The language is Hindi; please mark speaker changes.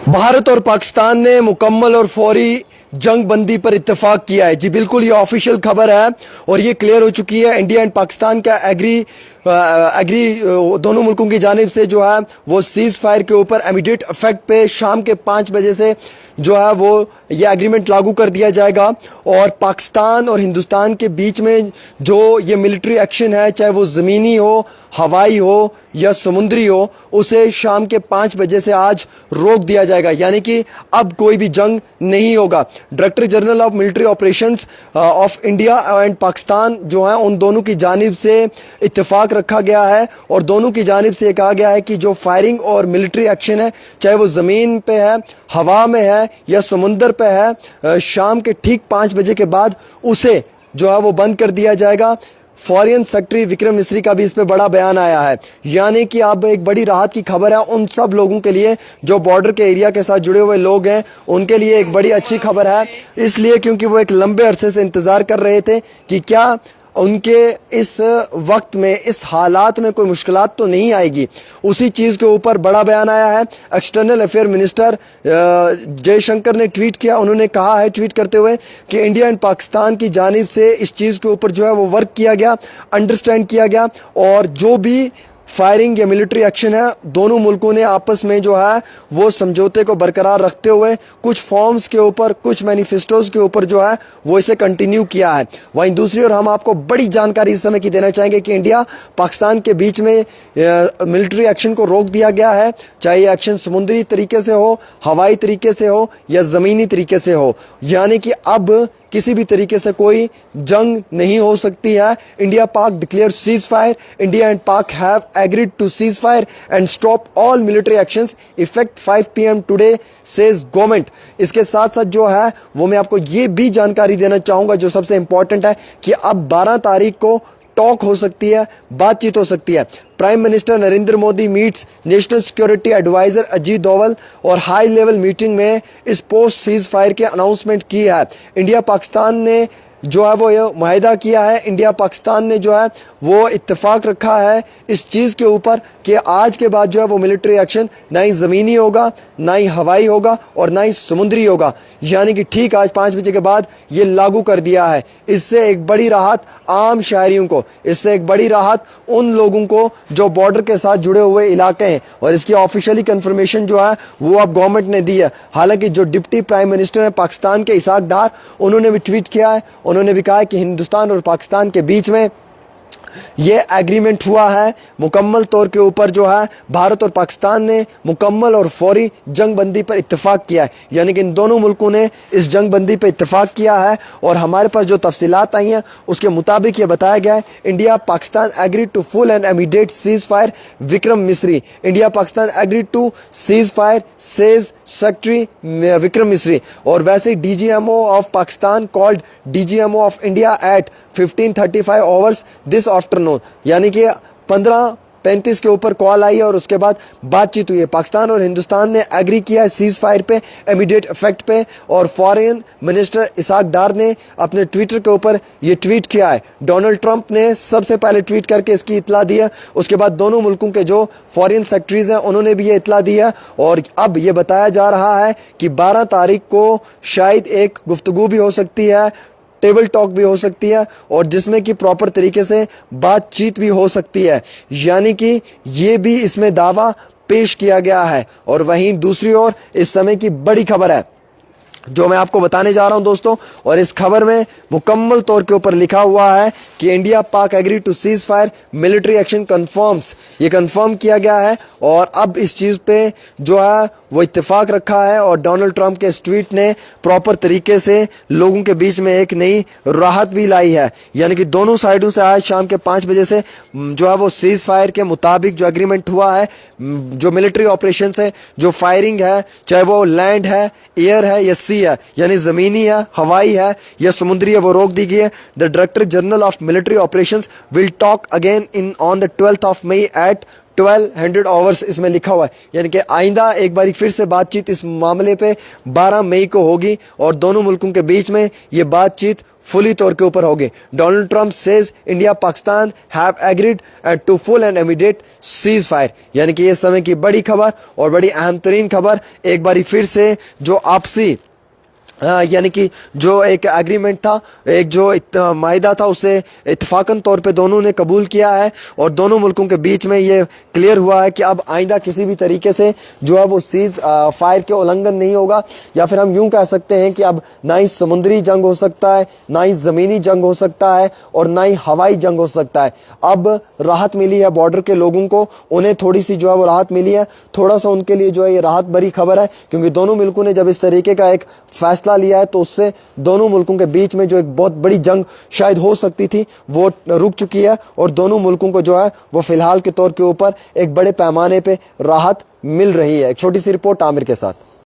Speaker 1: भारत और पाकिस्तान ने मुकम्मल और फौरी जंग बंदी पर इत्तेफाक किया है। जी बिल्कुल, ये ऑफिशियल खबर है और ये क्लियर हो चुकी है। इंडिया एंड पाकिस्तान का एग्री दोनों मुल्कों की जानिब से जो है वो सीज फायर के ऊपर इमीडिएट इफेक्ट पे शाम के 5 बजे से जो है वो ये एग्रीमेंट लागू कर दिया जाएगा। और पाकिस्तान और हिंदुस्तान के बीच में जो ये मिलिट्री एक्शन है, चाहे वो ज़मीनी हो, हवाई हो या समुद्री हो, उसे शाम के 5 बजे से आज रोक दिया जाएगा। यानी कि अब कोई भी जंग नहीं होगा। Director general of military operations of India and Pakistan जो है, उन दोनों की जानिब से इत्तेफाक रखा गया है और दोनों की जानिब से कहा गया है कि जो फायरिंग और मिलिट्री एक्शन है, चाहे वो ज़मीन पे है, हवा में है या समुंदर पे है, शाम के ठीक 5 बजे के बाद उसे जो है वो बंद कर दिया जाएगा। फॉरेन सेक्रेटरी विक्रम मिस्री का भी इस पे बड़ा बयान आया है। यानी कि अब एक बड़ी राहत की खबर है उन सब लोगों के लिए जो बॉर्डर के एरिया के साथ जुड़े हुए लोग हैं, उनके लिए एक बड़ी अच्छी खबर है। इसलिए क्योंकि वो एक लंबे अरसे से इंतज़ार कर रहे थे कि क्या उनके इस वक्त में, इस हालात में कोई मुश्किलात तो नहीं आएगी। उसी चीज़ के ऊपर बड़ा बयान आया है। एक्सटर्नल अफेयर मिनिस्टर जयशंकर ने ट्वीट किया। उन्होंने कहा है ट्वीट करते हुए कि इंडिया एंड पाकिस्तान की जानिब से इस चीज़ के ऊपर जो है वो वर्क किया गया, अंडरस्टैंड किया गया और जो भी फायरिंग या मिलिट्री एक्शन है, दोनों मुल्कों ने आपस में जो है वो समझौते को बरकरार रखते हुए कुछ फॉर्म्स के ऊपर, कुछ मैनिफेस्टोज के ऊपर जो है वो इसे कंटिन्यू किया है। वहीं दूसरी ओर हम आपको बड़ी जानकारी इस समय की देना चाहेंगे कि इंडिया पाकिस्तान के बीच में मिलिट्री एक्शन को रोक दिया गया है, चाहे ये एक्शन समुद्री तरीके से हो, हवाई तरीके से हो या ज़मीनी तरीके से हो। यानी कि अब किसी भी तरीके से कोई जंग नहीं हो सकती है। India Pak declare cease fire. India and Pak have agreed to seize fire and stop all military actions effect 5 PM today, says government. इसके साथ साथ जो है वो मैं आपको ये भी जानकारी देना चाहूँगा जो सबसे इंपॉर्टेंट है कि अब 12 तारीख को टॉक हो सकती है, बातचीत हो सकती है। Prime minister Narendra Modi meets national security adviser Ajit Doval और हाई लेवल मीटिंग में इस पोस्ट सीज फायर के अनाउंसमेंट की है। इंडिया पाकिस्तान ने जो है वो ये मुआहिदा किया है, इंडिया पाकिस्तान ने जो है वो इत्तेफाक रखा है इस चीज़ के ऊपर कि आज के बाद जो है वो मिलिट्री एक्शन ना ही ज़मीनी होगा, ना ही हवाई होगा और ना ही समुद्री होगा। यानी कि ठीक आज 5 बजे के बाद ये लागू कर दिया है। इससे एक बड़ी राहत आम शहरियों को, इससे एक बड़ी राहत उन लोगों को जो बॉर्डर के साथ जुड़े हुए इलाके हैं। और इसकी ऑफिशियली कंफर्मेशन जो है वो अब गवर्नमेंट ने दी है। हालांकि जो डिप्टी प्राइम मिनिस्टर है पाकिस्तान के, इसाक डार, उन्होंने भी ट्वीट किया है। उन्होंने भी कहा है कि हिंदुस्तान और पाकिस्तान के बीच में ये एग्रीमेंट हुआ है मुकम्मल तौर के ऊपर जो है भारत और पाकिस्तान ने मुकम्मल और फौरी जंग बंदी पर इत्तेफाक किया है। यानी कि इन दोनों मुल्कों ने इस जंग बंदी पर इत्तेफाक किया है। और हमारे पास जो तफसीलात आई हैं उसके मुताबिक ये बताया गया है India Pakistan agreed to full and immediate seize fire, Vikram Misri. India Pakistan agreed to seize fire, says secretary Vikram Misri. और वैसे ही DGMO of Pakistan called DGMO of India at 15:35 hours this afternoon. यानी कि 15:35 के ऊपर कॉल आई है और उसके बाद बातचीत हुई है। पाकिस्तान और हिंदुस्तान ने एग्री किया है सीज फायर पे, इमीडिएट इफेक्ट पे। और फॉरेन मिनिस्टर इसाक डार ने अपने ट्विटर के ऊपर ये ट्वीट किया है। डोनाल्ड ट्रंप ने सबसे पहले ट्वीट करके इसकी इतला दी है। उसके बाद दोनों मुल्कों के जो फॉरेन सेक्रेटरीज हैं उन्होंने भी ये इतला दी है। और अब ये बताया जा रहा है कि 12 तारीख को शायद एक गुफ्तगू भी हो सकती है, टेबल टॉक भी हो सकती है और जिसमें कि प्रॉपर तरीके से बातचीत भी हो सकती है। यानी कि ये भी इसमें दावा पेश किया गया है। और वहीं दूसरी ओर इस समय की बड़ी खबर है जो मैं आपको बताने जा रहा हूं दोस्तों। और इस खबर में मुकम्मल तौर के ऊपर लिखा हुआ है कि India Pak agree to cease fire, military action confirms. ये कंफर्म किया गया है और अब इस चीज़ पे जो है वो इत्तेफाक रखा है। और डोनाल्ड ट्रंप के इस ट्वीट ने प्रॉपर तरीके से लोगों के बीच में एक नई राहत भी लाई है। यानी कि दोनों साइडों से आज शाम के 5 बजे से जो है वो सीज फायर के मुताबिक जो एग्रीमेंट हुआ है, जो मिलिट्री ऑपरेशन है, जो फायरिंग है, चाहे वो लैंड है, एयर है या सी है, यानी ज़मीनी है, हवाई है या समुद्री है, वो रोक दी गई है। The director general of military operations will talk again in on the 12th of May at 1200 hours इसमें लिखा हुआ है, यानी कि आइंदा एक बारी फिर से बातचीत इस मामले पे 12 मई को होगी और दोनों मुल्कों के बीच में ये बातचीत फुली तौर के ऊपर होगी। Donald Trump says India Pakistan have agreed to full and immediate cease fire, यानी कि ये समय की बड़ी खबर और बड़ी अहम तरीन खबर। एक बारी फिर से जो आपसी यानी कि जो एक एग्रीमेंट था, एक जो मायदा था, उसे इत्तफाकन तौर पे दोनों ने कबूल किया है और दोनों मुल्कों के बीच में ये क्लियर हुआ है कि अब आइंदा किसी भी तरीके से जो है वो सीज फायर के उल्लंघन नहीं होगा, या फिर हम यूं कह सकते हैं कि अब ना ही समुद्री जंग हो सकता है, ना ही ज़मीनी जंग हो सकता है और ना ही हवाई जंग हो सकता है। अब राहत मिली है बॉर्डर के लोगों को, उन्हें थोड़ी सी जो है वो राहत मिली है, थोड़ा सा उनके लिए जो है ये राहत भरी खबर है, क्योंकि दोनों मुल्कों ने जब इस तरीके का एक फैसला लिया है तो उससे दोनों मुल्कों के बीच में जो एक बहुत बड़ी जंग शायद हो सकती थी वो रुक चुकी है और दोनों मुल्कों को जो है वो फिलहाल के तौर के ऊपर एक बड़े पैमाने पे राहत मिल रही है। एक छोटी सी रिपोर्ट आमिर के साथ।